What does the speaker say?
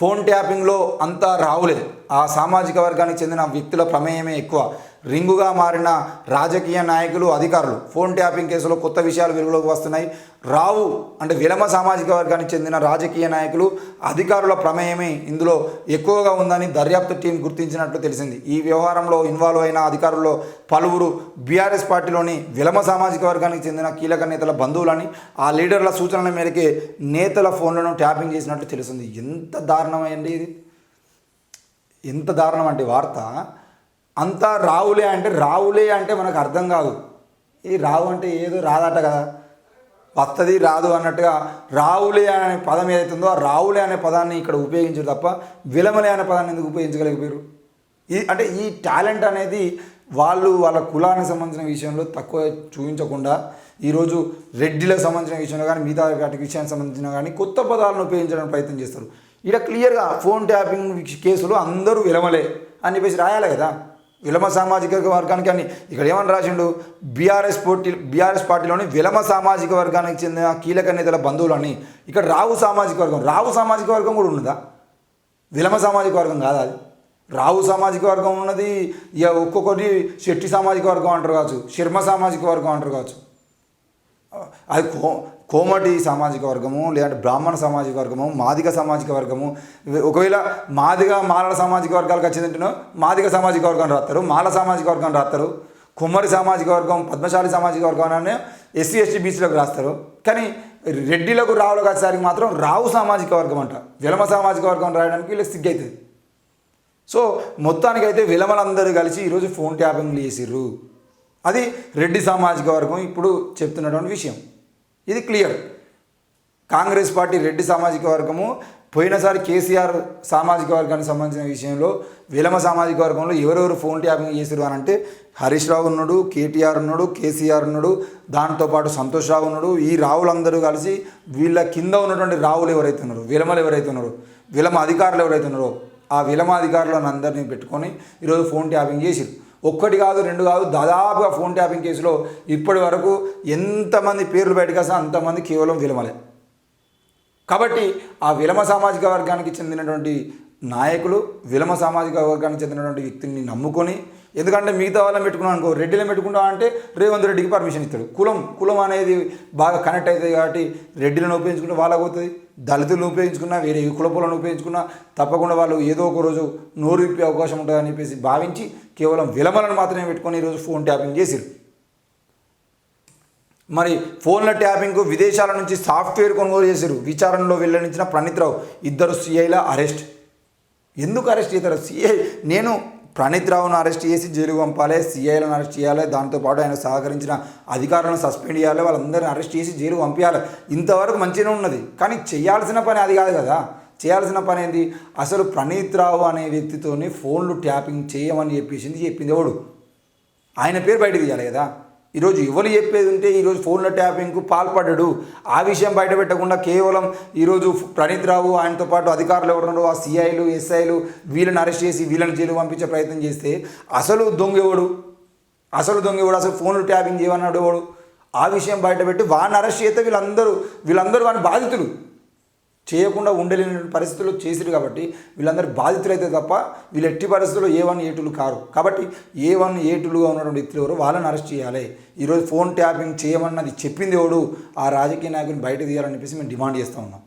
Phone ట్యాపింగ్లో అంతా రావులే, ఆ సామాజిక వర్గానికి చెందిన వ్యక్తుల ప్రమేయమే ఎక్కువ. రింగుగా మారిన రాజకీయ నాయకులు, అధికారులు. ఫోన్ ట్యాపింగ్ కేసులో కొత్త విషయాలు వెలుగులోకి వస్తున్నాయి. రావు అంటే విలమ సామాజిక వర్గానికి చెందిన రాజకీయ నాయకులు, అధికారుల ప్రమేయమే ఇందులో ఎక్కువగా ఉందని దర్యాప్తు టీం గుర్తించినట్లు తెలిసింది. ఈ వ్యవహారంలో ఇన్వాల్వ్ అయిన అధికారుల్లో పలువురు బీఆర్ఎస్ పార్టీలోని విలమ సామాజిక వర్గానికి చెందిన కీలక నేతల బంధువులని, ఆ లీడర్ల సూచనల మేరకే నేతల ఫోన్లను ట్యాపింగ్ చేసినట్లు తెలుస్తుంది. ఎంత దారుణమైంది ఇది, ఎంత దారుణం అంటే వార్త. అంతా రావులే అంటే మనకు అర్థం కాదు. ఈ రావు అంటే ఏదో రాదట కదా, వస్తుంది రాదు అన్నట్టుగా రావులే అనే పదం ఏదైతుందో ఆ రావులే అనే పదాన్ని ఇక్కడ ఉపయోగించారు తప్ప విలమలే అనే పదాన్ని ఎందుకు ఉపయోగించగలిగిపోయారు? అంటే ఈ టాలెంట్ అనేది వాళ్ళ కులానికి సంబంధించిన విషయంలో తక్కువ చూపించకుండా ఈరోజు రెడ్డిలకు సంబంధించిన విషయంలో కానీ మిగతా వాటి విషయానికి సంబంధించిన కానీ కొత్త పదాలను ఉపయోగించడానికి ప్రయత్నం చేస్తారు. ఇక్కడ క్లియర్గా ఫోన్ ట్యాపింగ్ కేసులు అందరూ విలమలే అని చెప్పేసి రాయాలి కదా, విలమ సామాజిక వర్గానికి అని. ఇక్కడ ఏమని రాసిండు, బీఆర్ఎస్ పార్టీలోని విలమ సామాజిక వర్గానికి చెందిన కీలక నేతల బంధువులని. ఇక్కడ రావు సామాజిక వర్గం కూడా ఉన్నదా? విలమ సామాజిక వర్గం కాదా అది? రావు సామాజిక వర్గం ఉన్నది, ఇక ఒక్కొక్కటి శెట్టి సామాజిక వర్గం అంటారు కావచ్చు, శర్మ సామాజిక వర్గం అంటారు కావచ్చు, అది కోమటి సామాజిక వర్గము, లేదంటే బ్రాహ్మణ సామాజిక వర్గము, మాదిగ సామాజిక వర్గము. ఒకవేళ మాలల సామాజిక వర్గాలకు వచ్చిందంటేనో మాదిగ సామాజిక వర్గం రాస్తారు, మాల సామాజిక వర్గం రాస్తారు, కుమ్మరి సామాజిక వర్గం, పద్మశాలి సామాజిక వర్గం అనే ఎస్సీ ఎస్టీ బీసీలకు రాస్తారు. కానీ రెడ్డిలకు రావులకు వచ్చేసరికి మాత్రం రావు సామాజిక వర్గం అంట, విలమ సామాజిక వర్గం రాయడానికి వీళ్ళకి సిగ్గు అవుతుంది. సో మొత్తానికైతే విలమలందరూ కలిసి ఈరోజు ఫోన్ ట్యాపింగ్లు చేసిర్రు. అది రెడ్డి సామాజిక వర్గం ఇప్పుడు చెప్తున్నటువంటి విషయం. ఇది క్లియర్. కాంగ్రెస్ పార్టీ రెడ్డి సామాజిక వర్గము పోయినసారి కేసీఆర్ సామాజిక వర్గానికి సంబంధించిన విషయంలో విలమ సామాజిక వర్గంలో ఎవరెవరు ఫోన్ ట్యాపింగ్ చేశారు అని అంటే హరీష్ రావు ఉన్నాడు, కేటీఆర్ ఉన్నాడు, కేసీఆర్ ఉన్నాడు, దాంతోపాటు సంతోష్ రావు ఉన్నాడు. ఈ రావులందరూ కలిసి వీళ్ళ కింద ఉన్నటువంటి రావులు ఎవరైతే ఉన్నారో, విలమలు ఎవరైతే ఉన్నారో, విలమ అధికారులు ఎవరైతే ఉన్నారో ఆ విలమ అధికారులను అందరినీ పెట్టుకొని ఈరోజు ఫోన్ ట్యాపింగ్ చేసిరు. ఒక్కటి కాదు, రెండు కాదు, దాదాపుగా ఫోన్ ట్యాపింగ్ కేసులో ఇప్పటి వరకు ఎంతమంది పేర్లు బయటకు వస్తే అంతమంది కేవలం విలమలే. కాబట్టి ఆ విలమ సామాజిక వర్గానికి చెందినటువంటి నాయకులు, విలమ సామాజిక వర్గానికి చెందినటువంటి వ్యక్తిని నమ్ముకొని, ఎందుకంటే మిగతా వాళ్ళని పెట్టుకున్నాం అనుకో, రెడ్డిని పెట్టుకుంటాం అంటే రేవంత్ రెడ్డికి పర్మిషన్ ఇస్తాడు. కులం అనేది బాగా కనెక్ట్ అవుతుంది కాబట్టి రెడ్డిలను ఉపయోగించుకుంటే వాళ్ళకు అవుతుంది, దళితులను ఉపయోగించుకున్నా, వేరే కులపులను ఉపయోగించుకున్నా తప్పకుండా వాళ్ళు ఏదో ఒక రోజు నోరు విప్పే అవకాశం ఉంటుందని చెప్పేసి భావించి కేవలం విలమలను మాత్రమే పెట్టుకొని ఈరోజు ఫోన్ ట్యాపింగ్ చేసిరు. మరి ఫోన్ల ట్యాపింగ్కు విదేశాల నుంచి సాఫ్ట్వేర్ కొనుగోలు చేశారు. విచారణలో వెల్లడించిన ప్రణీత్ రావు, 2 CIల అరెస్ట్. ఎందుకు అరెస్ట్ చేస్తారు? నేను ప్రణీత్ రావును అరెస్ట్ చేసి జైలుకు పంపాలి, CIలను అరెస్ట్ చేయాలి, దాంతోపాటు ఆయన సహకరించిన అధికారులను సస్పెండ్ చేయాలి, వాళ్ళందరినీ అరెస్ట్ చేసి జైలుకు పంపించాలి. ఇంతవరకు మంచిగానే ఉన్నది. కానీ చేయాల్సిన పని అది కాదు కదా. చేయాల్సిన పని ఏంది? అసలు ప్రణీత్ రావు అనే వ్యక్తితోని ఫోన్లు ట్యాపింగ్ చేయమని చెప్పింది ఎవడు? ఆయన పేరు బయట తీయాలి కదా. ఈరోజు ఎవరు చెప్పేది ఉంటే ఈరోజు ఫోన్ల ట్యాపింగ్కు పాల్పడ్డాడు, ఆ విషయం బయట పెట్టకుండా కేవలం ఈరోజు ప్రణీత్ రావు ఆయనతో పాటు అధికారులు ఎవరున్నారో ఆ CIలు SIలు వీళ్ళని అరెస్ట్ చేసి వీళ్ళని జైలు పంపించే ప్రయత్నం చేస్తే అసలు దొంగెవడు? అసలు ఫోన్లు ట్యాపింగ్ చేయమన్నాడు ఎవడు? ఆ విషయం బయట పెట్టి వాడిని అరెస్ట్ చేస్తే వీళ్ళందరూ వాడిని బాధితులు, చేయకుండా ఉండలేని పరిస్థితుల్లో చేసిరు. కాబట్టి వీళ్ళందరూ బాధితులు అయితే తప్ప వీళ్ళు ఎట్టి పరిస్థితుల్లో A1 A2లు కారు. కాబట్టి A1 A2లుగా ఉన్నటువంటి వ్యక్తులు ఎవరు వాళ్ళని అరెస్ట్ చేయాలి. ఈరోజు ఫోన్ ట్యాపింగ్ చేయమన్నది చెప్పింది ఎవడు? ఆ రాజకీయ నాయకుని బయట తీయాలని చెప్పేసి మేము డిమాండ్ చేస్తూ ఉన్నాం.